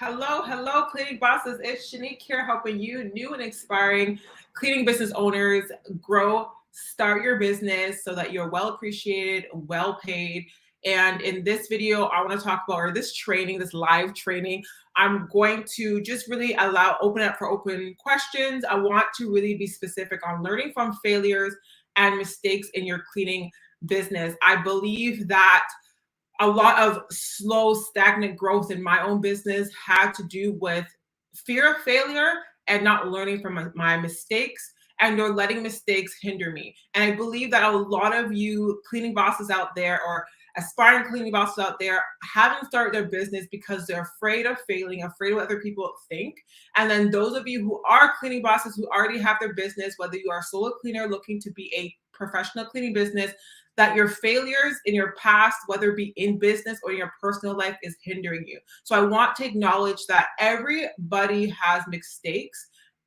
Hello, cleaning bosses. It's Chanique here, helping you, new and inspiring cleaning business owners, grow, start your business so that you're well appreciated, well paid. And in this video, I want to talk about, or this training, this live training, I'm going to just really open up for open questions. I want to really be specific on learning from failures and mistakes in your cleaning business. I believe that a lot of slow, stagnant growth in my own business had to do with fear of failure and not learning from my mistakes and or letting mistakes hinder me. And I believe that a lot of you cleaning bosses out there or aspiring cleaning bosses out there haven't started their business because they're afraid of failing, afraid of what other people think. And then those of you who are cleaning bosses who already have their business, whether you are a solo cleaner looking to be a professional cleaning business, that your failures in your past, whether it be in business or in your personal life, is hindering you. So I want to acknowledge that everybody has mistakes.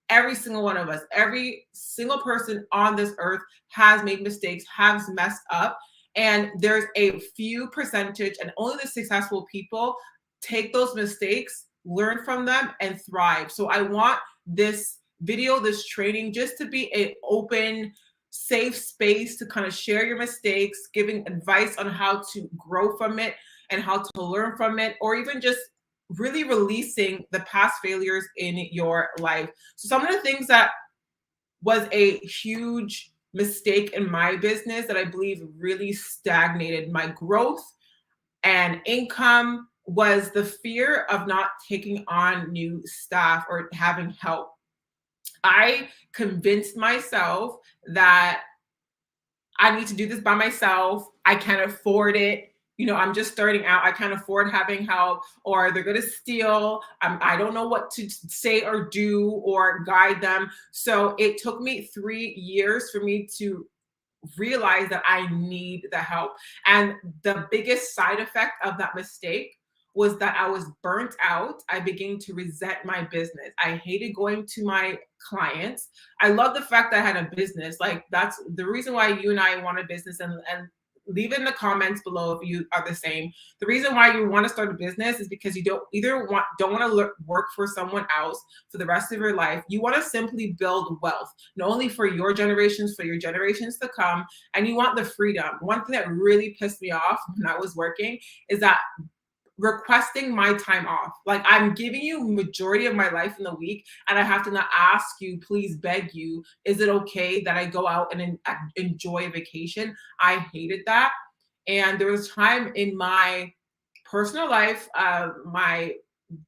Every single one of us, every single person on this earth has made mistakes, has messed up. And there's a few percentage, and only the successful people take those mistakes, learn from them, and thrive. So I want this video, this training, just to be an open, safe space to kind of share your mistakes, giving advice on how to grow from it and how to learn from it, or even just really releasing the past failures in your life. So some of the things that was a huge mistake in my business that I believe really stagnated my growth and income was the fear of not taking on new staff or having help. I convinced myself that I need to do this by myself. I can't afford it. I'm just starting out. I can't afford having help, or they're going to steal. I don't know what to say or do or guide them. So it took me 3 years for me to realize that I need the help. And the biggest side effect of that mistake was that I was burnt out. I began to resent my business. I hated going to my clients. I love the fact that I had a business. Like, that's the reason why you and I want a business, and leave in the comments below if you are the same. The reason why you want to start a business is because you don't want to work for someone else for the rest of your life. You want to simply build wealth, not only for your generations, for your generations to come, and you want the freedom. One thing that really pissed me off when I was working is that requesting my time off. Like, I'm giving you majority of my life in the week, and I have to not ask you, please beg you, is it okay that I go out and enjoy a vacation? I hated that. And there was time in my personal life, my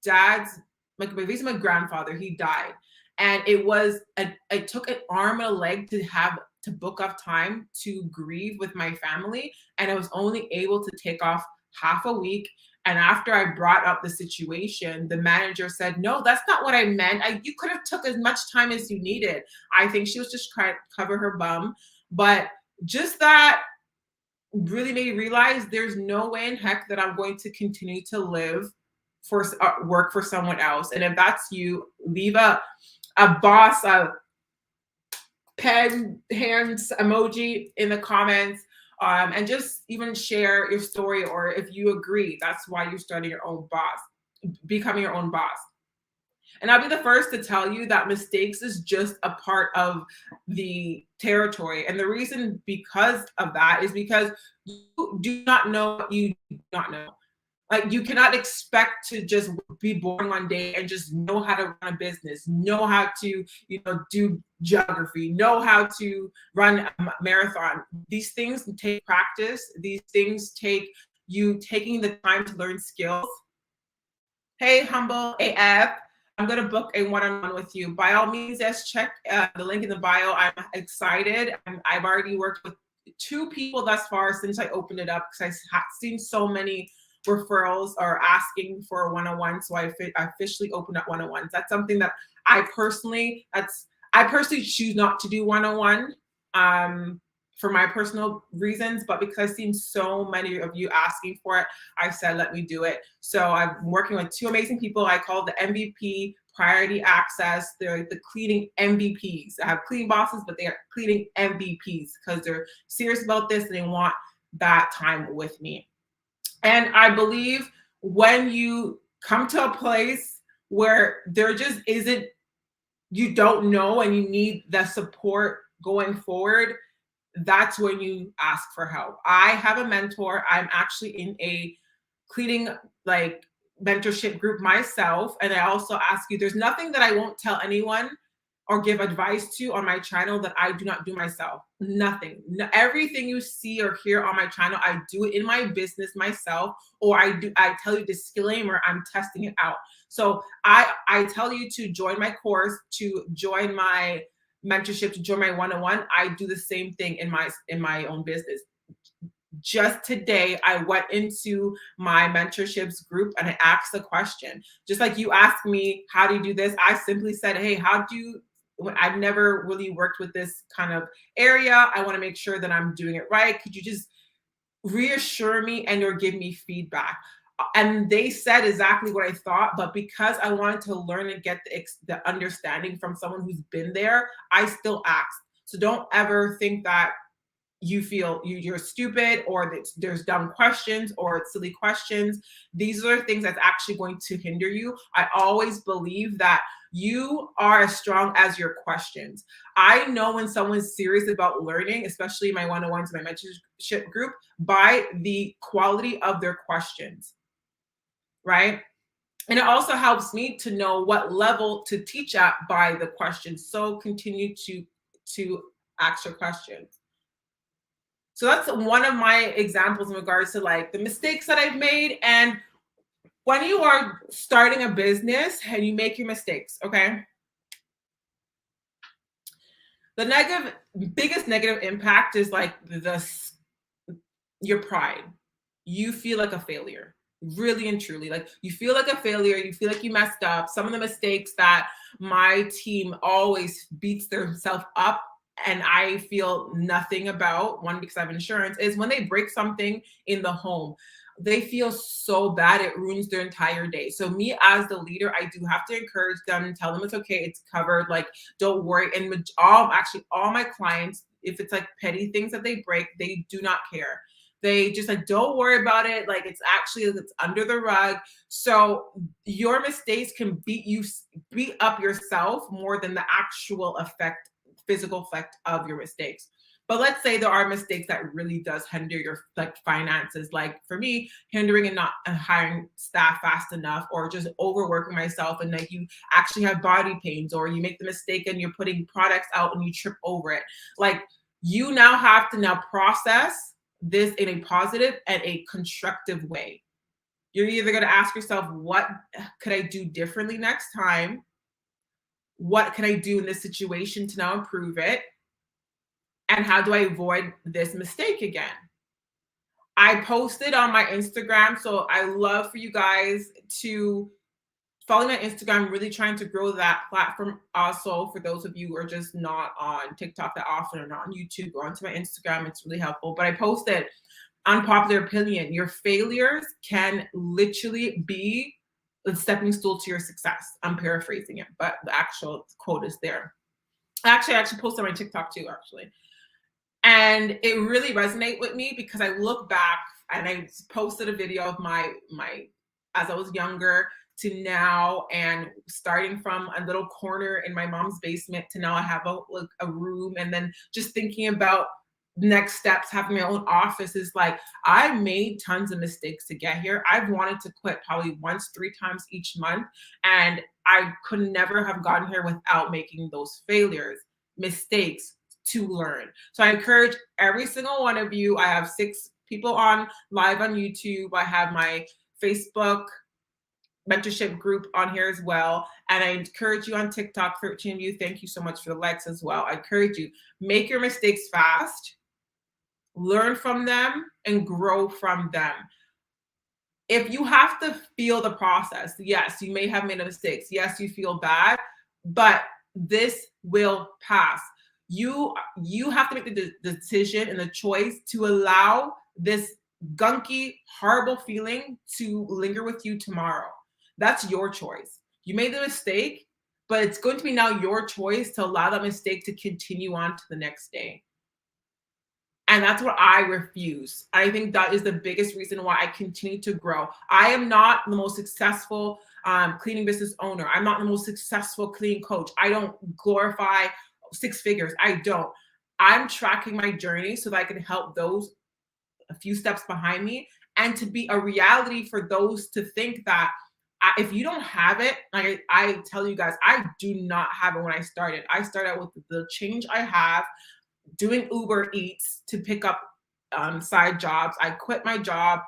dad's, my grandfather, he died. And it took an arm and a leg to book off time to grieve with my family. And I was only able to take off half a week. And after I brought up the situation, the manager said, no, that's not what I meant. You could have took as much time as you needed. I think she was just trying to cover her bum. But just that really made me realize there's no way in heck that I'm going to continue to live for work for someone else. And if that's you, leave a boss, a pen hands emoji in the comments. And just even share your story, or if you agree, that's why you're starting your own boss, becoming your own boss. And I'll be the first to tell you that mistakes is just a part of the territory. And the reason because of that is because you do not know what you do not know. Like, you cannot expect to just be born one day and just know how to run a business, know how to, do geography, know how to run a marathon. These things take practice. These things take you taking the time to learn skills. Hey, Humble AF, I'm going to book a one-on-one with you. By all means, just check the link in the bio. I'm excited. I've already worked with 2 people thus far since I opened it up, because I've seen so many referrals are asking for a one-on-one. So I officially opened up one-on-ones. That's something that I personally choose not to do one-on-one for my personal reasons, but because I've seen so many of you asking for it, I said, let me do it. So I'm working with 2 amazing people. I call the MVP Priority Access. They're the cleaning MVPs. I have cleaning bosses, but they are cleaning MVPs because they're serious about this and they want that time with me. And I believe when you come to a place where there just isn't, you don't know and you need the support going forward, that's when you ask for help. I have a mentor. I'm actually in a cleaning like mentorship group myself. And I also ask you, there's nothing that I won't tell anyone or give advice to on my channel that I do not do myself. Nothing. Everything you see or hear on my channel, I do it in my business myself, or I tell you disclaimer, I'm testing it out. So I tell you to join my course, to join my mentorship, to join my one-on-one. I do the same thing in my own business. Just today, I went into my mentorships group and I asked a question. Just like you asked me, how do you do this? I simply said, hey, how do you, I've never really worked with this kind of area. I want to make sure that I'm doing it right. Could you just reassure me and or give me feedback? And they said exactly what I thought, but because I wanted to learn and get the understanding from someone who's been there, I still asked. So don't ever think that you feel you're stupid or that there's dumb questions or it's silly questions. These are things that's actually going to hinder you. I always believe that you are as strong as your questions. I know when someone's serious about learning, especially my one-on-ones, my mentorship group, by the quality of their questions, right? And it also helps me to know what level to teach at by the questions. So continue to ask your questions. So that's one of my examples in regards to like the mistakes that I've made. And when you are starting a business and you make your mistakes, okay? The biggest negative impact is like your pride. You feel like a failure, really and truly. Like you feel like a failure. You feel like you messed up. Some of the mistakes that my team always beats themselves up and I feel nothing about, one, because I have insurance, is when they break something in the home. They feel so bad, it ruins their entire day. So me as the leader, I do have to encourage them and tell them it's okay, it's covered, like don't worry. And all my clients, if it's like petty things that they break, they do not care. They just like, don't worry about it. Like it's under the rug. So your mistakes can beat up yourself more than the actual physical effect of your mistakes. But let's say there are mistakes that really does hinder your like finances. Like for me, hindering and not hiring staff fast enough, or just overworking myself, and like you actually have body pains, or you make the mistake and you're putting products out and you trip over it. Like you now have to now process this in a positive and a constructive way. You're either going to ask yourself, what could I do differently next time? What can I do in this situation to now improve it? And how do I avoid this mistake again? I posted on my Instagram, so I love for you guys to follow my Instagram. I'm really trying to grow that platform also. For those of you who are just not on TikTok that often or not on YouTube, go onto my Instagram. It's really helpful. But I posted, unpopular opinion, your failures can literally be the stepping stool to your success. I'm paraphrasing it, but the actual quote is there. I actually posted on my TikTok too, actually. And it really resonated with me because I look back and I posted a video of my as I was younger to now, and starting from a little corner in my mom's basement to now I have a room, and then just thinking about next steps, having my own office. Is like, I made tons of mistakes to get here. I've wanted to quit probably once, 3 times each month, and I could never have gotten here without making those mistakes to learn. So I encourage every single one of you. I have 6 people on live on YouTube. I have my Facebook mentorship group on here as well. And I encourage you on TikTok, 13 of you. Thank you so much for the likes as well. I encourage you, make your mistakes fast, learn from them, and grow from them. If you have to feel the process, yes, you may have made mistakes. Yes, you feel bad, but this will pass. You have to make the decision and the choice to allow this gunky, horrible feeling to linger with you tomorrow. That's your choice. You made the mistake, but it's going to be now your choice to allow that mistake to continue on to the next day. And that's what I refuse. I think that is the biggest reason why I continue to grow. I am not the most successful cleaning business owner. I'm not the most successful cleaning coach. I don't glorify six figures. I don't. I'm tracking my journey so that I can help those a few steps behind me, and to be a reality for those to think that if you don't have it, like I tell you guys, I do not have it when I started. I started out with the change I have doing Uber Eats to pick up side jobs. I quit my job,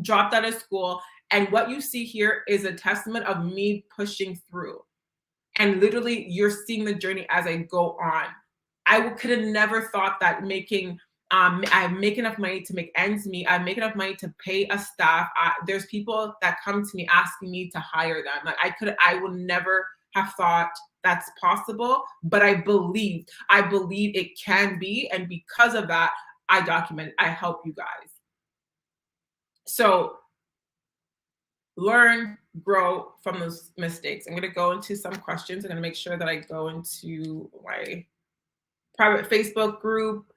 dropped out of school. And what you see here is a testament of me pushing through. And literally, you're seeing the journey as I go on. I could have never thought that I make enough money to make ends meet. I make enough money to pay a staff. There's people that come to me asking me to hire them. Like I would never have thought that's possible, but I believe it can be. And because of that, I document, I help you guys. So learn, grow from those mistakes. I'm going to go into some questions. I'm going to make sure that I go into my private Facebook group.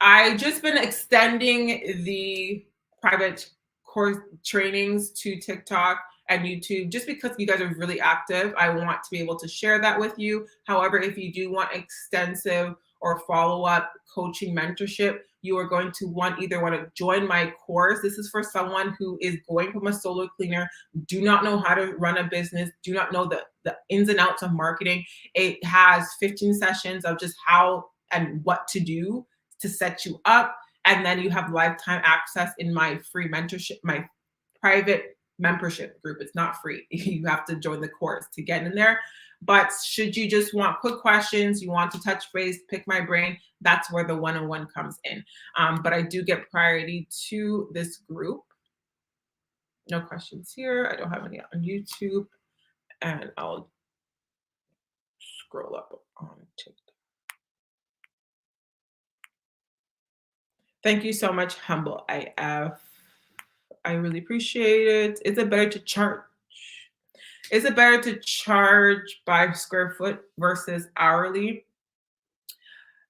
I just been extending the private course trainings to TikTok and YouTube just because you guys are really active. I want to be able to share that with you. However, if you do want extensive or follow-up coaching mentorship, you are going to either want to join my course. This is for someone who is going from a solo cleaner, do not know how to run a business, do not know the ins and outs of marketing. It has 15 sessions of just how and what to do to set you up. And then you have lifetime access in my free mentorship, my private membership group. It's not free. You have to join the course to get in there. But should you just want quick questions, you want to touch base, pick my brain, that's where the one-on-one comes in. But I do get priority to this group. No questions here. I don't have any on YouTube. And I'll scroll up on TikTok. Thank you so much, Humble AF. I really appreciate it. Is it better to charge? Is it better to charge by square foot versus hourly?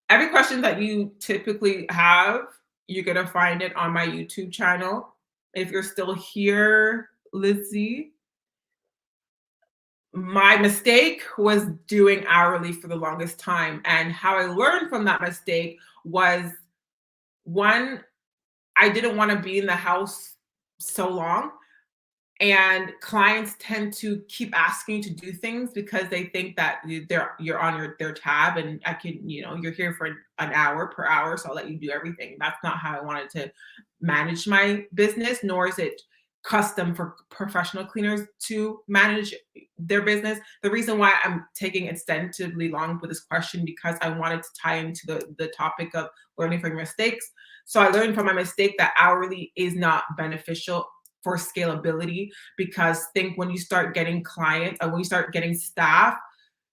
Every question that you typically have, you're going to find it on my YouTube channel. If you're still here, Lizzie, my mistake was doing hourly for the longest time. And how I learned from that mistake was, one, I didn't want to be in the house so long. And clients tend to keep asking you to do things because they think that you're on their tab, and you're here for an hour per hour, so I'll let you do everything. That's not how I wanted to manage my business, nor is it custom for professional cleaners to manage their business. The reason why I'm taking extensively long with this question, because I wanted to tie into the topic of learning from your mistakes. So I learned from my mistake that hourly is not beneficial for scalability, because think when you start getting clients and when you start getting staff,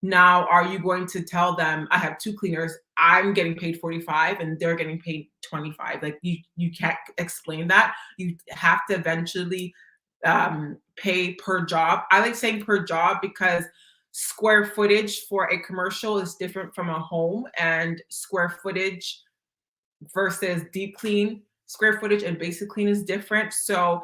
now are you going to tell them, I have two cleaners, I'm getting paid 45 and they're getting paid 25? Like you can't explain that. You have to eventually pay per job. I like saying per job because square footage for a commercial is different from a home, and square footage versus deep clean square footage and basic clean is different. So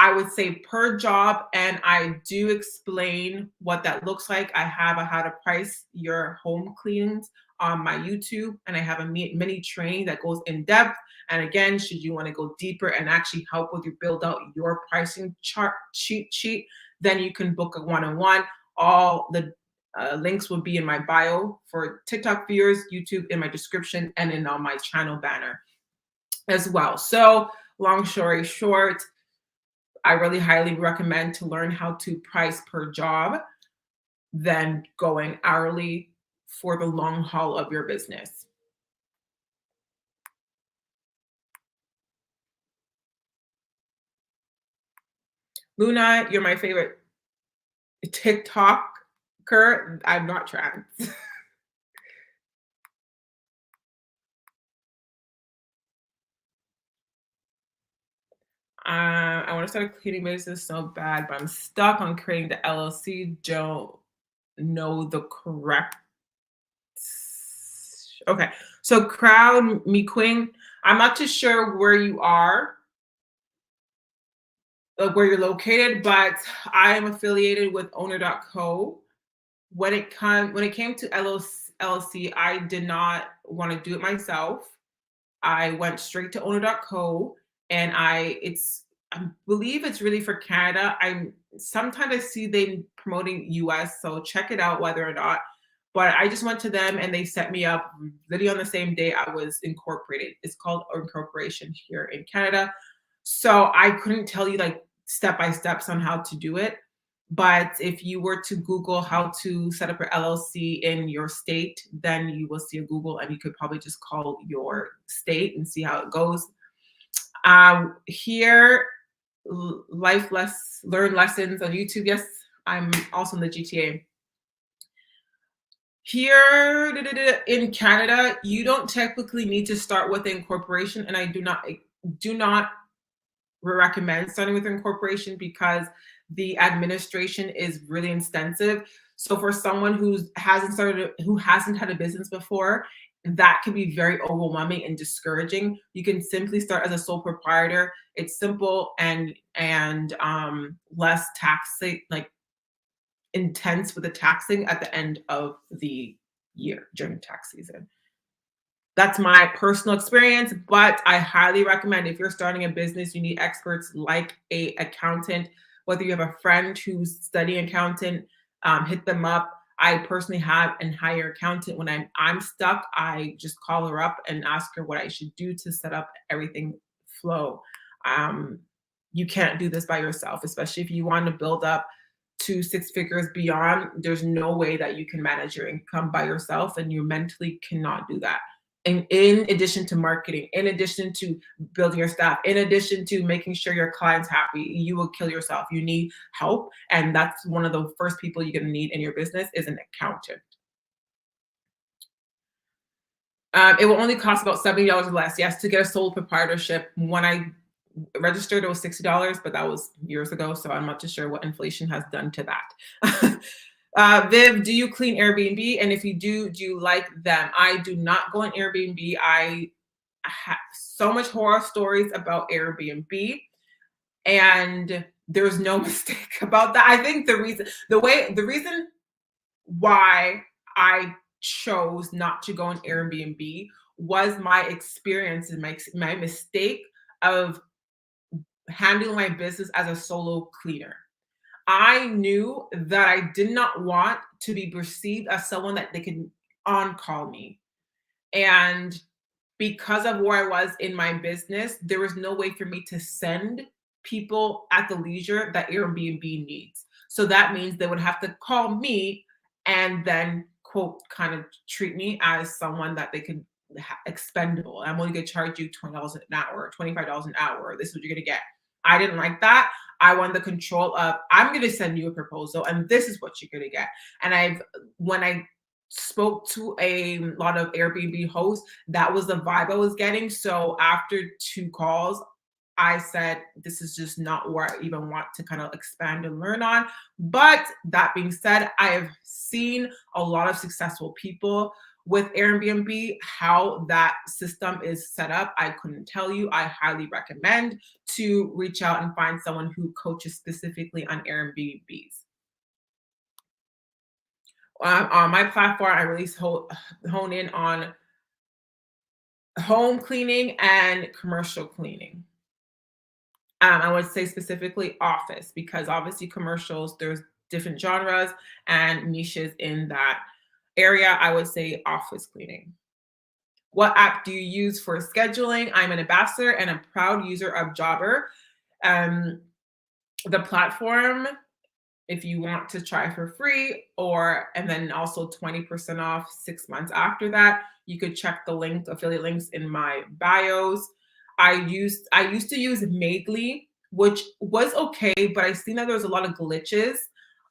I would say per job, and I do explain what that looks like. I have a how to price your home cleans on my YouTube, and I have a mini training that goes in depth. And again, should you want to go deeper and actually help with you build out your pricing chart cheat sheet, then you can book a one-on-one. All the links will be in my bio for TikTok viewers, YouTube in my description, and in on my channel banner as well. So long story short, I really highly recommend to learn how to price per job than going hourly for the long haul of your business. Luna, you're my favorite TikToker. I'm not trans. I want to start a cleaning business so bad, but I'm stuck on creating the LLC. Don't know the correct. Okay. So Crown Me Queen, I'm not too sure where you are, where you're located, but I am affiliated with owner.co. When it came to LLC, I did not want to do it myself. I went straight to owner.co, and I believe it's really for Canada. I'm sometimes I see they promoting US, so check it out whether or not. But I just went to them and they set me up literally on the same day I was incorporated. It's called incorporation here in Canada. So I couldn't tell you like step by steps on how to do it. But if you were to Google how to set up your LLC in your state, then you will see a Google and you could probably just call your state and see how it goes. Here, learn lessons on YouTube. Yes, I'm also in the GTA. Here in Canada, you don't technically need to start with incorporation, and I do not recommend starting with incorporation because the administration is really extensive. So for someone who hasn't had a business before, that can be very overwhelming and discouraging. You can simply start as a sole proprietor. It's simple and less taxing, like intense with the taxing at the end of the year during tax season. That's my personal experience, but I highly recommend if you're starting a business, you need experts like a accountant. Whether you have a friend who's studying accountant, hit them up. I personally have and hire accountant when I'm stuck. I just call her up and ask her what I should do to set up everything flow. Um, you can't do this by yourself, especially if you want to build up to six figures beyond. There's no way that you can manage your income by yourself, and you mentally cannot do that. And in addition to marketing, in addition to building your staff, in addition to making sure your client's happy, you will kill yourself. You need help. And that's one of the first people you're going to need in your business is an accountant. It will only cost about $70 less. Yes, to get a sole proprietorship. When I registered, it was $60, but that was years ago. So I'm not too sure what inflation has done to that. Viv, do you clean Airbnb? And if you do you like them? I do not go on Airbnb. I have so much horror stories about Airbnb, and there's no mistake about that. I think the reason why I chose not to go on Airbnb was my experience and my mistake of handling my business as a solo cleaner. I knew that I did not want to be perceived as someone that they could on call me. And because of where I was in my business, there was no way for me to send people at the leisure that Airbnb needs. So that means they would have to call me and then quote kind of treat me as someone that they could expendable. I'm only gonna charge you $20 an hour, $25 an hour. This is what you're gonna get. I didn't like that. I want the control of I'm gonna send you a proposal and this is what you're gonna get. And when I spoke to a lot of Airbnb hosts, that was the vibe I was getting. So after 2 calls, I said, this is just not where I even want to kind of expand and learn on. But that being said, I have seen a lot of successful people with Airbnb. How that system is set up, I couldn't tell you. I highly recommend to reach out and find someone who coaches specifically on Airbnbs. On my platform, I really hone in on home cleaning and commercial cleaning. I would say specifically office, because obviously commercials, there's different genres and niches in that area. I would say office cleaning. What app do you use for scheduling? I'm an ambassador and a proud user of Jobber. The platform, if you want to try for free, and then also 20% off 6 months after that, you could check the affiliate links in my bios. I used to use Maidly, which was okay, but I seen that there was a lot of glitches.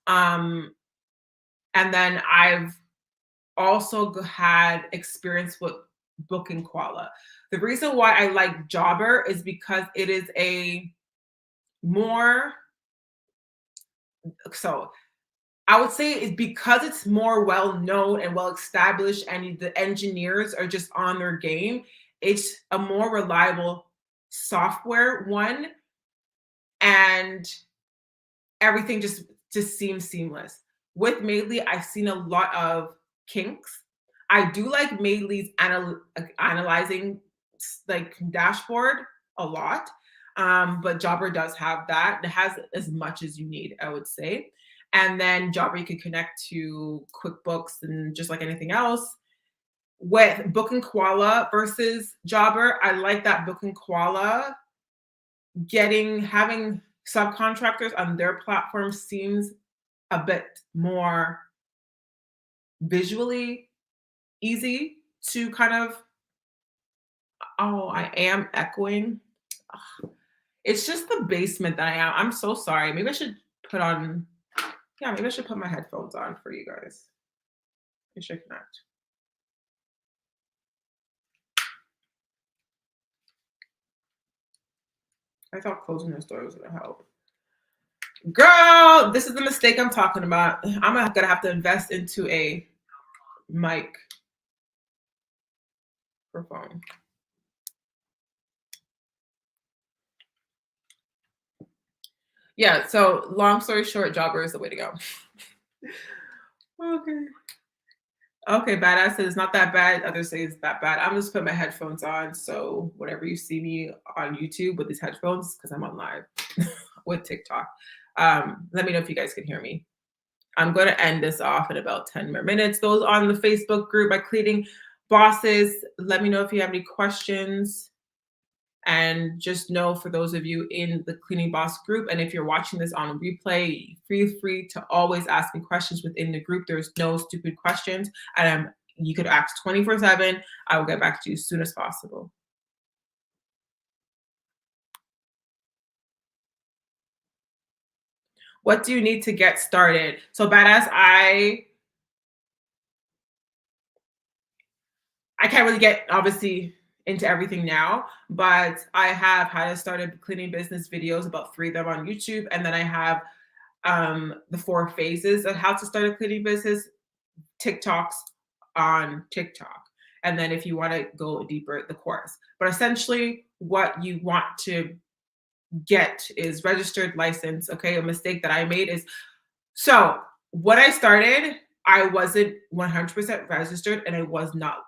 And then I've also had experience with Booking Koala. The reason why I like Jobber is because it is a more, so I would say it's because it's more well known and well established, and the engineers are just on their game. It's a more reliable software one, and everything just seems seamless. With Mailly, I've seen a lot of kinks. I do like Mailly's analyzing like dashboard a lot, but Jobber does have that. It has as much as you need, I would say. And then Jobber you can connect to QuickBooks and just like anything else. With Book and Koala versus Jobber, I like that Book and Koala having subcontractors on their platform seems a bit more visually easy to kind of. Oh, I am echoing. Ugh. It's just the basement that I am. I'm so sorry. Maybe I should put on, yeah, maybe I should put my headphones on for you guys. I should connect. I thought closing this door was gonna help. Girl, this is the mistake I'm talking about. I'm gonna have to invest into a mic for phone. Yeah, so long story short, Jobber is the way to go. Okay. Okay, badass says it's not that bad. Others say it's that bad. I'm just putting my headphones on. So whenever you see me on YouTube with these headphones, because I'm on live with TikTok, let me know if you guys can hear me. I'm going to end this off in about 10 more minutes. Those on the Facebook group, my cleaning bosses, let me know if you have any questions. And just know, for those of you in the Cleaning Boss group, and if you're watching this on replay, feel free to always ask me questions within the group. There's no stupid questions. And you could ask 24/7. I will get back to you as soon as possible. What do you need to get started? So badass, I can't really get obviously into everything now, but I have how to start a cleaning business videos, about 3 of them on YouTube. And then I have the 4 phases of how to start a cleaning business TikToks on TikTok. And then if you want to go deeper, the course. But essentially, what you want to get is registered license. Okay. A mistake that I made is, so when I started, I wasn't 100% registered and I was not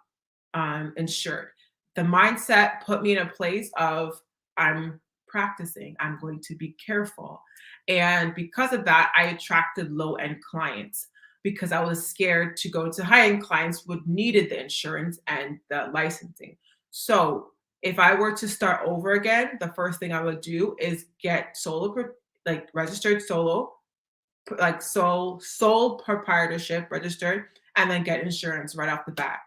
insured. The mindset put me in a place of, I'm practicing, I'm going to be careful. And because of that, I attracted low end clients because I was scared to go to high end clients who needed the insurance and the licensing. So if I were to start over again, the first thing I would do is get like registered solo, like sole proprietorship registered, and then get insurance right off the bat.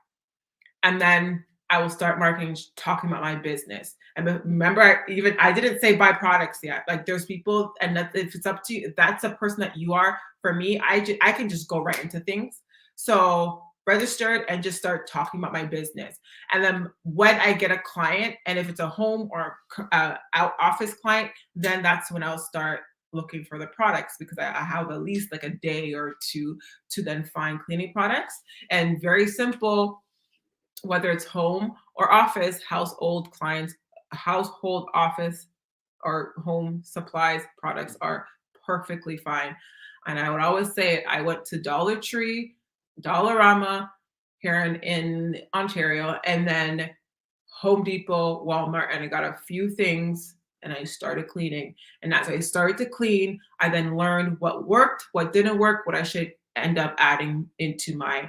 And then I will start marketing, talking about my business. And remember, I didn't say buy products yet. Like, there's people, and that if it's up to you, if that's a person that you are. For me, I can just go right into things. So registered and just start talking about my business. And then when I get a client, and if it's a home or out office client, then that's when I'll start looking for the products, because I have at least like a day or two to then find cleaning products. And very simple, whether it's home or office, household office or home supplies products are perfectly fine. And I would always say, I went to Dollar Tree, Dollarama here in Ontario, and then Home Depot, Walmart, and I got a few things and I started cleaning. And as I started to clean, I then learned what worked, what didn't work, what I should end up adding into my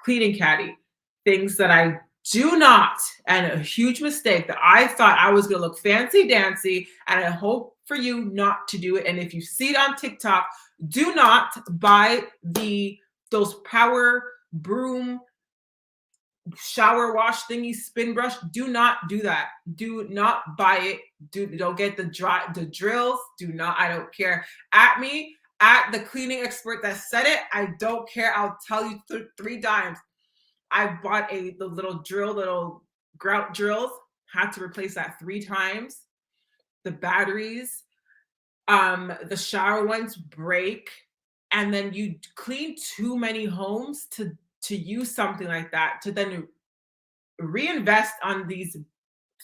cleaning caddy. Things that I do not, and a huge mistake that I thought I was gonna look fancy dancy, and I hope for you not to do it. And if you see it on TikTok, do not buy those power broom shower wash thingy, spin brush. Do not do that. Do not buy it. Don't get the drills. Do not. I don't care. At me, at the cleaning expert that said it, I don't care. I'll tell you 3 times. I bought the little grout drills. Had to replace that 3 times. The batteries, the shower ones break, and then you clean too many homes to use something like that to then reinvest on these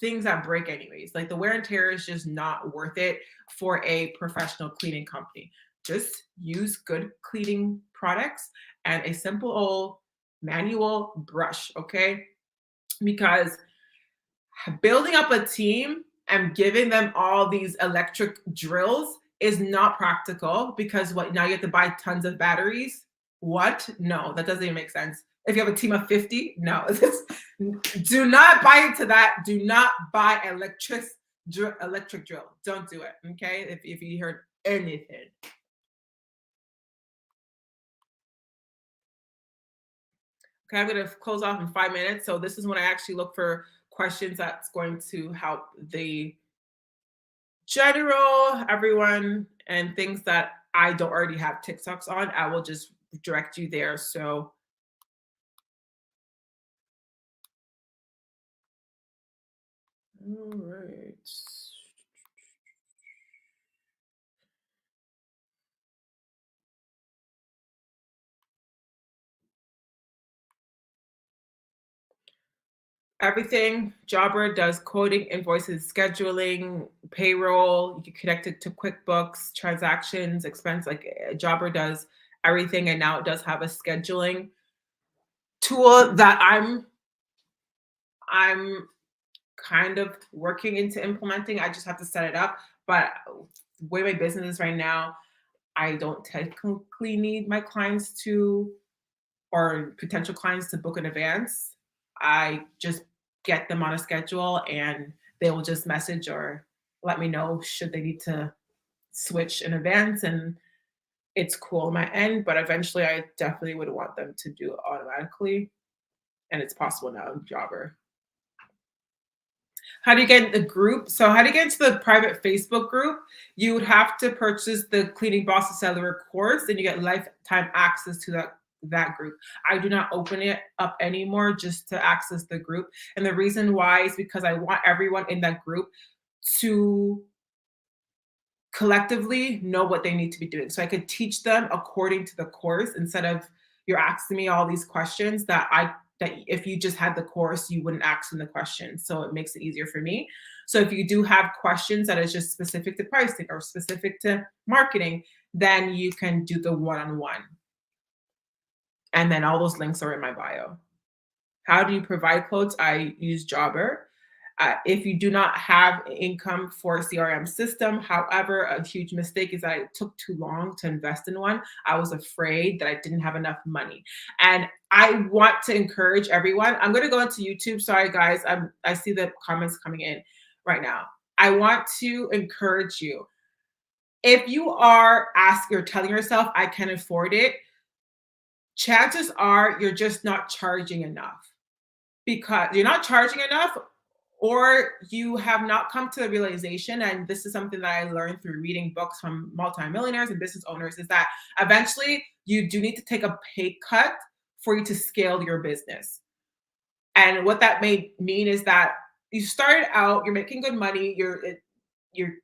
things that break anyways. Like the wear and tear is just not worth it for a professional cleaning company. Just use good cleaning products and a simple old manual brush, okay? Because building up a team and giving them all these electric drills is not practical because what now you have to buy tons of batteries? What? No, that doesn't even make sense. If you have a team of 50, no. Do not buy into that. Do not buy electric drill. Don't do it. Okay. If you heard anything. Okay, I'm going to close off in 5 minutes. So this is when I actually look for questions that's going to help the general everyone and things that I don't already have TikToks on. I will just direct you there. So all right. Everything. Jobber does coding, invoices, scheduling, payroll. You can connect it to QuickBooks, transactions, expense. Like Jobber does everything, and now it does have a scheduling tool that I'm kind of working into implementing. I just have to set it up. But the way my business is right now, I don't technically need my clients to or potential clients to book in advance. I just get them on a schedule and they will just message or let me know should they need to switch in advance. And it's cool on my end, but eventually I definitely would want them to do it automatically. And it's possible now in Jobber. How do you get in the group? So how do you get into the private Facebook group? You would have to purchase the Cleaning Boss Cellular course, and you get lifetime access to that group. I do not open it up anymore just to access the group. And the reason why is because I want everyone in that group to collectively know what they need to be doing. So I could teach them according to the course instead of you're asking me all these questions that if you just had the course, you wouldn't ask them the questions. So it makes it easier for me. So if you do have questions that is just specific to pricing or specific to marketing, then you can do the one-on-one. And then all those links are in my bio. How do you provide quotes? I use Jobber. If you do not have income for a CRM system, however, a huge mistake is that it took too long to invest in one. I was afraid that I didn't have enough money. And I want to encourage everyone. I'm going to go into YouTube. Sorry, guys. I see the comments coming in right now. I want to encourage you. If you are you're telling yourself, I can afford it, chances are you're just not charging enough because you're not charging enough or you have not come to the realization, and this is something that I learned through reading books from multimillionaires and business owners, is that eventually you do need to take a pay cut for you to scale your business. And what that may mean is that you started out, you're making good money, you're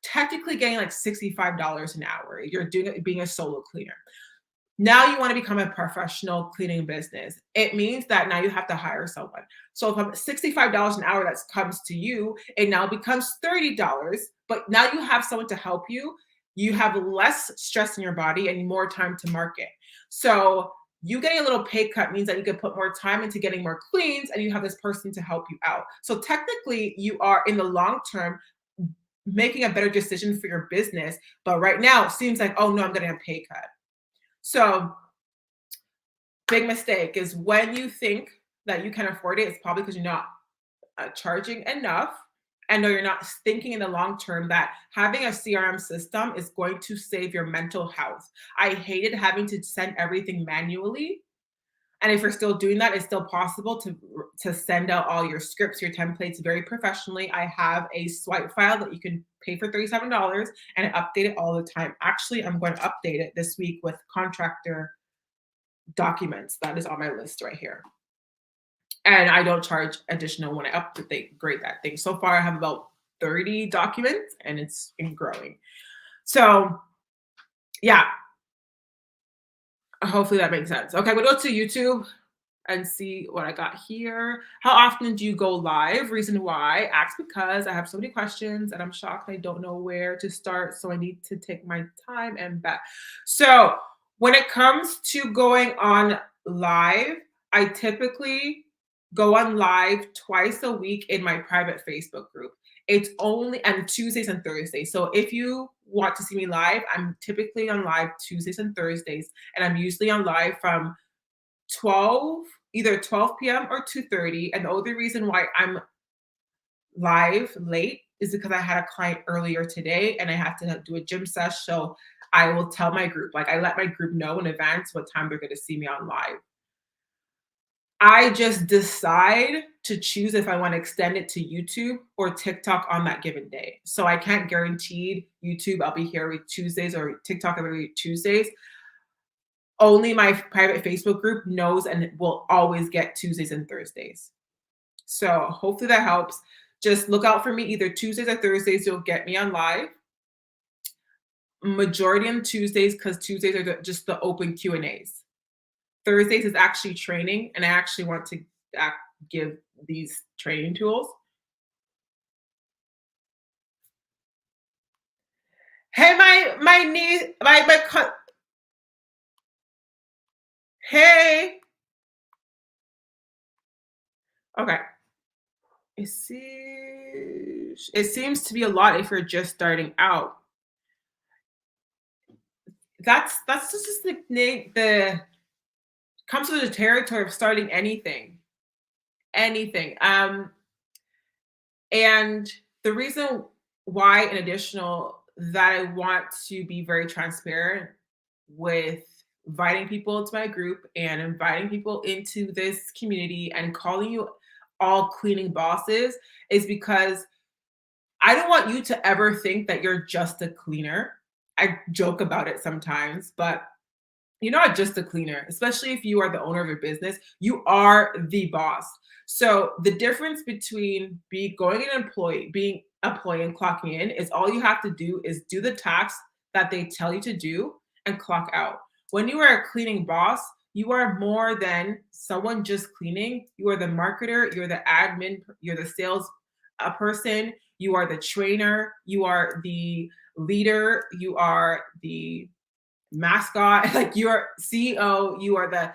technically getting like $65 an hour. You're doing it being a solo cleaner. Now you want to become a professional cleaning business. It means that now you have to hire someone. So if I'm $65 an hour that comes to you, it now becomes $30, but now you have someone to help you. You have less stress in your body and more time to market. So you getting a little pay cut means that you can put more time into getting more cleans and you have this person to help you out. So technically you are in the long term making a better decision for your business. But right now it seems like, oh no, I'm getting a pay cut. So big mistake is when you think that you can afford it, it's probably because you're not charging enough. And no, you're not thinking in the long term that having a CRM system is going to save your mental health. I hated having to send everything manually. And if you're still doing that, it's still possible to send out all your scripts, your templates very professionally. I have a swipe file that you can pay for $37 and I update it all the time. Actually, I'm going to update it this week with contractor documents. That is on my list right here. And I don't charge additional when I update grade that thing. So far, I have about 30 documents and it's growing. So yeah, Hopefully that makes sense. Okay, we'll go to YouTube and see what I got here. How often do you go live? Reason why? Ask because I have so many questions and I'm shocked I don't know where to start. So I need to take my time and back. So when it comes to going on live, I typically go on live twice a week in my private Facebook group. It's only and Tuesdays and Thursdays. So if you want to see me live, I'm typically on live Tuesdays and Thursdays, and I'm usually on live from 12, either 12 p.m. or 2:30. And the only reason why I'm live late is because I had a client earlier today and I have to do a gym sesh. So I will tell my group, like I let my group know in advance what time they're going to see me on live. I just decide to choose if I want to extend it to YouTube or TikTok on that given day. So I can't guarantee YouTube I'll be here every Tuesdays or TikTok every Tuesdays. Only my private Facebook group knows and will always get Tuesdays and Thursdays. So hopefully that helps. Just look out for me either Tuesdays or Thursdays. You'll get me on live. Majority on Tuesdays because Tuesdays are just the open Q&As. Thursdays is actually training, and I actually want to give these training tools. Hey, my niece, hey. Okay. It seems to be a lot if you're just starting out. That's just the comes with the territory of starting anything. Anything. And the reason why, in additional, that I want to be very transparent with inviting people to my group and inviting people into this community and calling you all cleaning bosses is because I don't want you to ever think that you're just a cleaner. I joke about it sometimes, but you're not just a cleaner, especially if you are the owner of your business. You are the boss. So the difference between going an employee, being employee and clocking in is all you have to do is do the tasks that they tell you to do and clock out. When you are a cleaning boss, you are more than someone just cleaning. You are the marketer, you're the admin, you're the sales person, you are the trainer, you are the leader, you are the mascot, like you're CEO, you are the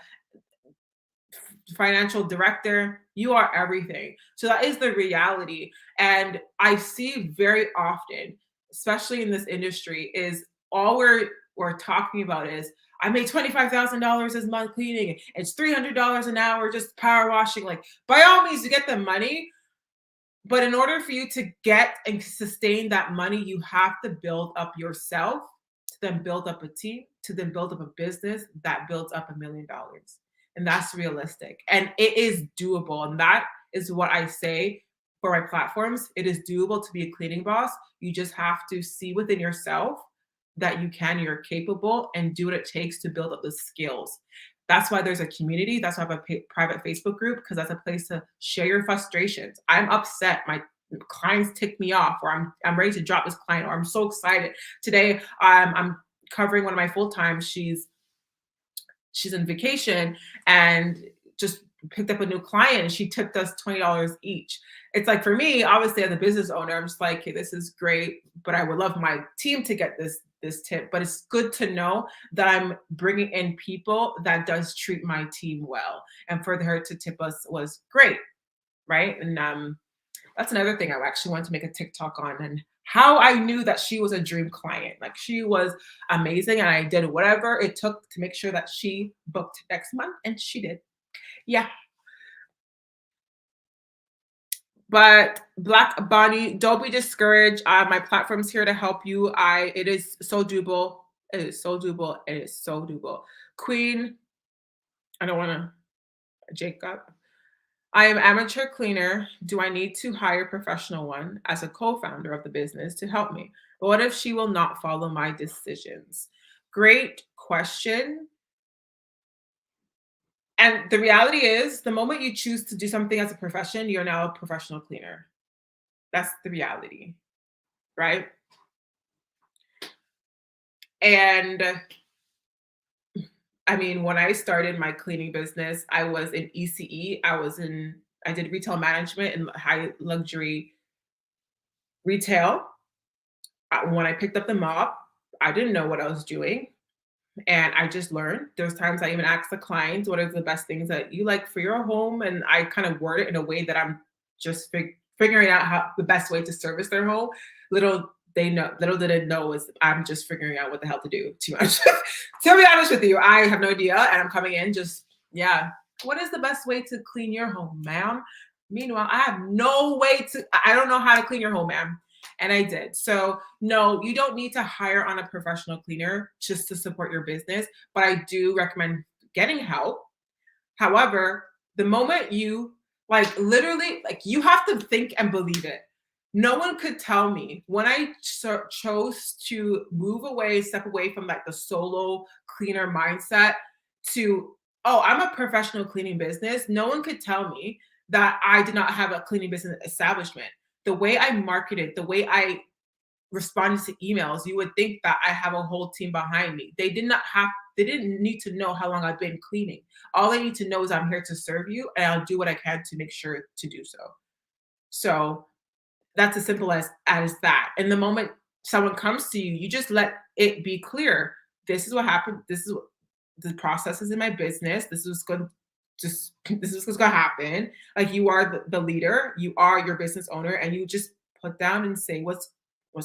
financial director, you are everything. So that is the reality. And I see very often, especially in this industry, is all we're talking about is I made $25,000 this month cleaning. It's $300 an hour just power washing. Like by all means, you get the money, but in order for you to get and sustain that money, you have to build up yourself, to then build up a team, to then build up a business that builds up $1 million. And that's realistic. And it is doable. And that is what I say for my platforms. It is doable to be a cleaning boss. You just have to see within yourself that you're capable, and do what it takes to build up the skills. That's why there's a community. That's why I have a private Facebook group, because that's a place to share your frustrations. I'm upset. My clients tick me off, or I'm ready to drop this client, or I'm so excited. Today, I'm covering one of my full-time. She's in vacation and just picked up a new client, and she tipped us $20 each. It's like, for me, obviously as a business owner, I'm just like, hey, this is great, but I would love my team to get this tip. But it's good to know that I'm bringing in people that does treat my team well, and for her to tip us was great, right? And that's another thing I actually wanted to make a TikTok on, and how I knew that she was a dream client. Like, she was amazing, and I did whatever it took to make sure that she booked next month, and she did. Yeah. But Black Bonnie, don't be discouraged. My platform's here to help you. It is so doable. It is so doable. It is so doable. Queen, I don't want to, Jacob. I am amateur cleaner. Do I need to hire a professional one as a co-founder of the business to help me? But what if she will not follow my decisions? Great question. And the reality is, the moment you choose to do something as a profession, you're now a professional cleaner. That's the reality, right? And I mean, when I started my cleaning business, I was in ECE. I did retail management and high luxury retail. When I picked up the mop, I didn't know what I was doing. And I just learned. There's times I even ask the clients, what are the best things that you like for your home? And I kind of word it in a way that I'm just figuring out how the best way to service their home. Little did it know is I'm just figuring out what the hell to do too much. To be honest with you, I have no idea. And I'm coming in just, yeah. What is the best way to clean your home, ma'am? Meanwhile, I have no way I don't know how to clean your home, ma'am. And I did. So, no, you don't need to hire on a professional cleaner just to support your business, but I do recommend getting help. However, the moment you like literally, like you have to think and believe it. No one could tell me when I chose to move away, step away from like the solo cleaner mindset to, oh, I'm a professional cleaning business. No one could tell me that I did not have a cleaning business establishment. The way I marketed, the way I responded to emails, you would think that I have a whole team behind me. They didn't need to know how long I've been cleaning. All they need to know is I'm here to serve you and I'll do what I can to make sure to do so. So that's as simple as that. And the moment someone comes to you, you just let it be clear. This is what happened. This is what the process is in my business. This is what's gonna happen. Like you are the leader, you are your business owner, and you just put down and say what's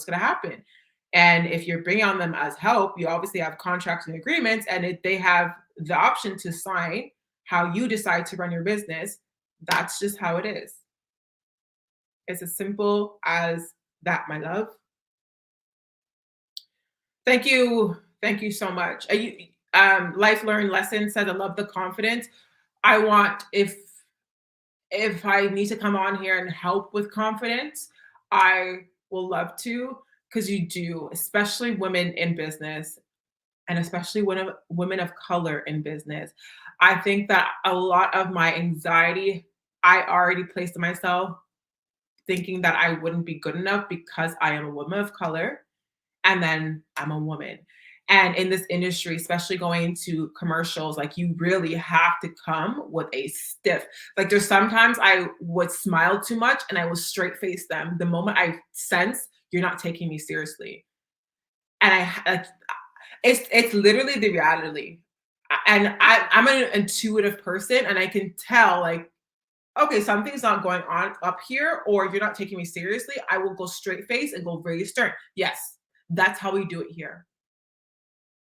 gonna happen. And if you're bringing on them as help, you obviously have contracts and agreements, and if they have the option to sign how you decide to run your business, that's just how it is. It's as simple as that, my love. Thank you. Thank you so much. Life learned lesson says, I love the confidence. I want if I need to come on here and help with confidence, I will love to because you do, especially women in business and especially women of color in business. I think that a lot of my anxiety I already placed in myself thinking that I wouldn't be good enough because I am a woman of color and then I'm a woman. And in this industry, especially going into commercials, like you really have to come with a stiff. Like there's sometimes I would smile too much and I will straight face them the moment I sense you're not taking me seriously. And like, it's literally the reality. And I'm an intuitive person, and I can tell like, okay, something's not going on up here, or you're not taking me seriously. I will go straight face and go very stern. Yes, that's how we do it here.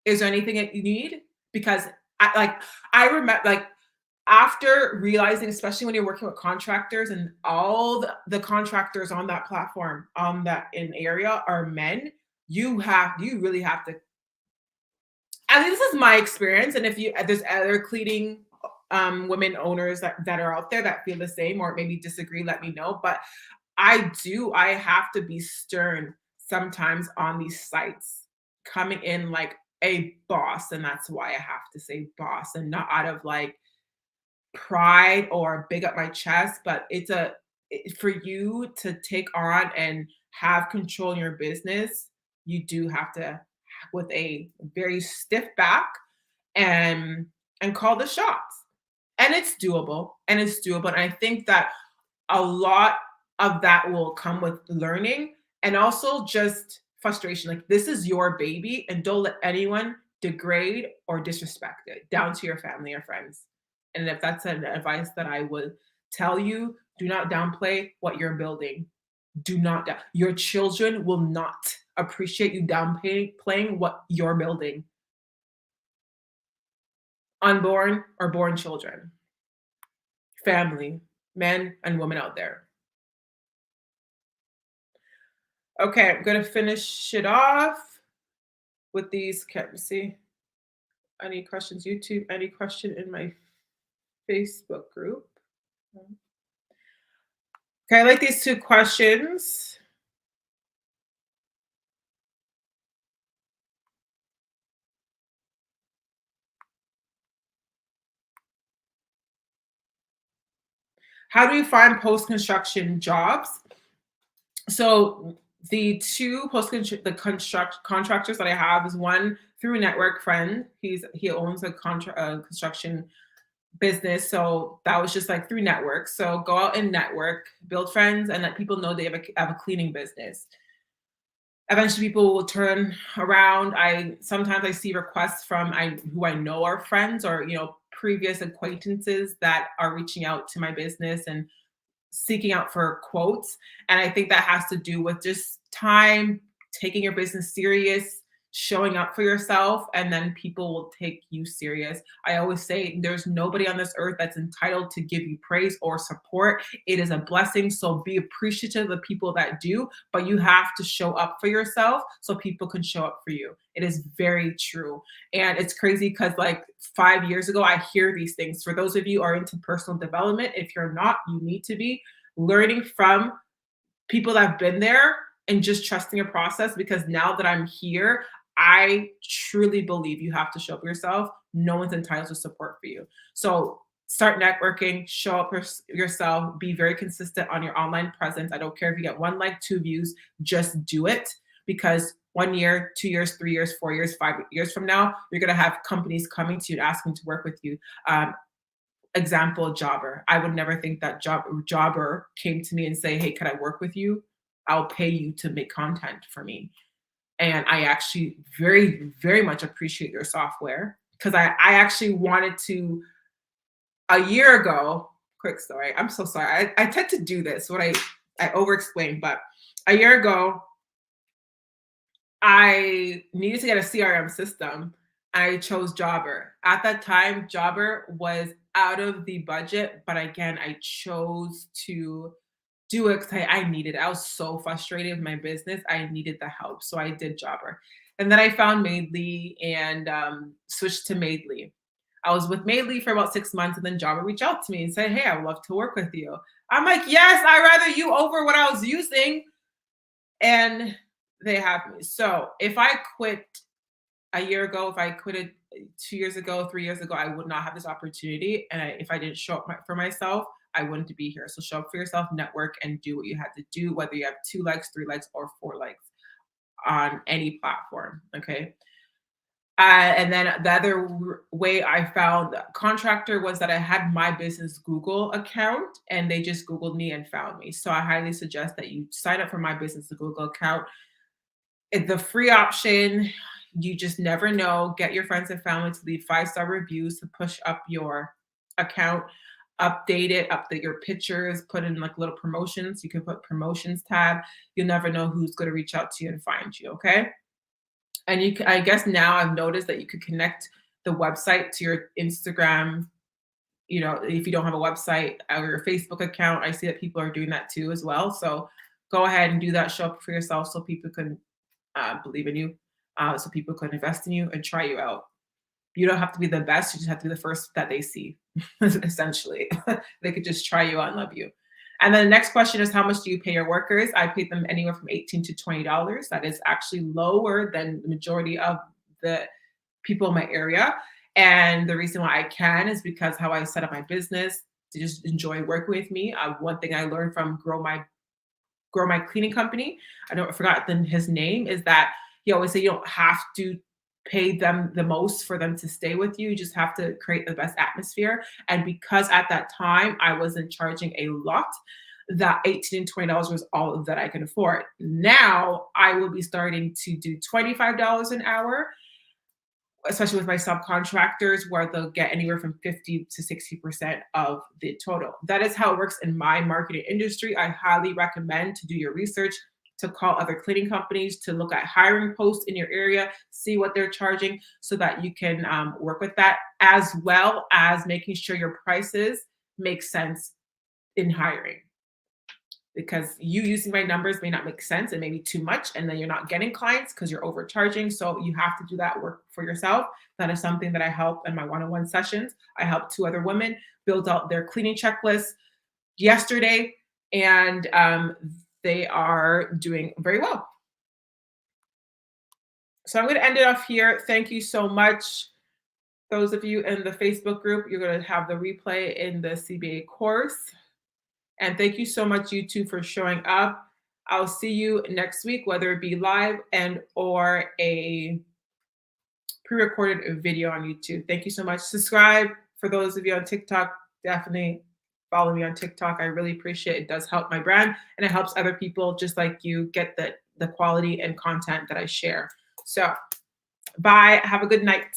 Is there anything that you need? Because I remember like after realizing, especially when you're working with contractors and all the contractors on that platform on that in area are men, you really have to. I mean, this is my experience, and if you there's other cleaning women owners that are out there that feel the same or maybe disagree, let me know. But I have to be stern sometimes on these sites, coming in like a boss, and that's why I have to say boss and not out of like pride or big up my chest, but for you to take on and have control in your business, you do have to with a very stiff back and call the shots. And it's doable. And it's doable. And I think that a lot of that will come with learning and also just frustration. Like this is your baby and don't let anyone degrade or disrespect it down to your family or friends. And if that's an advice that I would tell you, do not downplay what you're building. Do not your children will not appreciate you downplaying what you're building. Unborn or born children, family, men and women out there. Okay, I'm gonna finish it off with these. Can't see any questions. YouTube, any question in my Facebook group? Okay, I like these two questions. How do you find post-construction jobs? So the two contractors that I have is one through a network friend. He owns a construction business. So that was just like through network. So go out and network, build friends, and let people know they have a cleaning business. Eventually people will turn around. I sometimes I see requests from who I know are friends or previous acquaintances that are reaching out to my business and seeking out for quotes. And I think that has to do with just time, taking your business serious, showing up for yourself, and then people will take you serious. I always say there's nobody on this earth that's entitled to give you praise or support. It is a blessing. So be appreciative of people that do, but you have to show up for yourself so people can show up for you. It is very true. And it's crazy because like 5 years ago, I hear these things. For those of you who are into personal development, if you're not, you need to be learning from people that have been there and just trusting a process, because now that I'm here, I truly believe you have to show up for yourself. No one's entitled to support for you. So start networking, show up for yourself, be very consistent on your online presence. I don't care if you get 1 like, 2 views, just do it, because 1 year, 2 years, 3 years, 4 years, 5 years from now, you're going to have companies coming to you and asking to work with you. Example, Jobber. I would never think that Jobber came to me and say, hey, can I work with you? I'll pay you to make content for me. And I actually very, very much appreciate your software, because I actually wanted to, a year ago, quick story. I'm so sorry. I tend to do this, I over explain, but a year ago, I needed to get a CRM system. I chose Jobber. At that time, Jobber was out of the budget, but again, I chose to do it because I needed it. I was so frustrated with my business. I needed the help. So I did Jobber. And then I found Maidly and switched to Maidly. I was with Maidly for about 6 months, and then Jobber reached out to me and said, hey, I would love to work with you. I'm like, yes, I'd rather you over what I was using. And they have me. So if I quit a year ago, if I quitted 2 years ago, 3 years ago, I would not have this opportunity. And if I didn't show up for myself, I wouldn't be here. So show up for yourself, network, and do what you had to do, whether you have 2 likes, 3 likes, or 4 likes on any platform. Okay. And then the other way I found contractor was that I had my business Google account, and they just Googled me and found me. So I highly suggest that you sign up for my business Google account. It's the free option. You just never know. Get your friends and family to leave 5-star reviews to push up your account. Update your pictures, put in like little promotions. You can put promotions tab. You'll never know who's going to reach out to you and find you. Okay. And I guess now I've noticed that you could connect the website to your Instagram. If you don't have a website, or your Facebook account. I see that people are doing that too as well. So go ahead and do that. Show up for yourself so people can believe in you, so people can invest in you and try you out. You don't have to be the best. You just have to be the first that they see, essentially. They could just try you out and love you. And then the next question is, how much do you pay your workers? I pay them anywhere from $18 to $20. That is actually lower than the majority of the people in my area. And the reason why I can is because how I set up my business to just enjoy working with me. One thing I learned from Grow My Cleaning Company, I forgot his name, is that he always said you don't have to pay them the most for them to stay with you. You just have to create the best atmosphere. And because at that time I wasn't charging a lot, that $18 and $20 was all that I could afford. Now I will be starting to do $25 an hour, especially with my subcontractors, where they'll get anywhere from 50 to 60% of the total. That is how it works in my marketing industry. I highly recommend to do your research, to call other cleaning companies, to look at hiring posts in your area, see what they're charging, so that you can work with that, as well as making sure your prices make sense in hiring. Because you using my numbers may not make sense, and maybe too much, and then you're not getting clients because you're overcharging. So you have to do that work for yourself. That is something that I help in my one-on-one sessions. I helped 2 other women build out their cleaning checklist yesterday, and they are doing very well. So I'm going to end it off here. Thank you so much. Those of you in the Facebook group, you're going to have the replay in the CBA course. And thank you so much, you two, for showing up. I'll see you next week, whether it be live and or a pre-recorded video on YouTube. Thank you so much. Subscribe for those of you on TikTok. Definitely follow me on TikTok. I really appreciate it. It does help my brand, and it helps other people just like you get the quality and content that I share. So bye. Have a good night.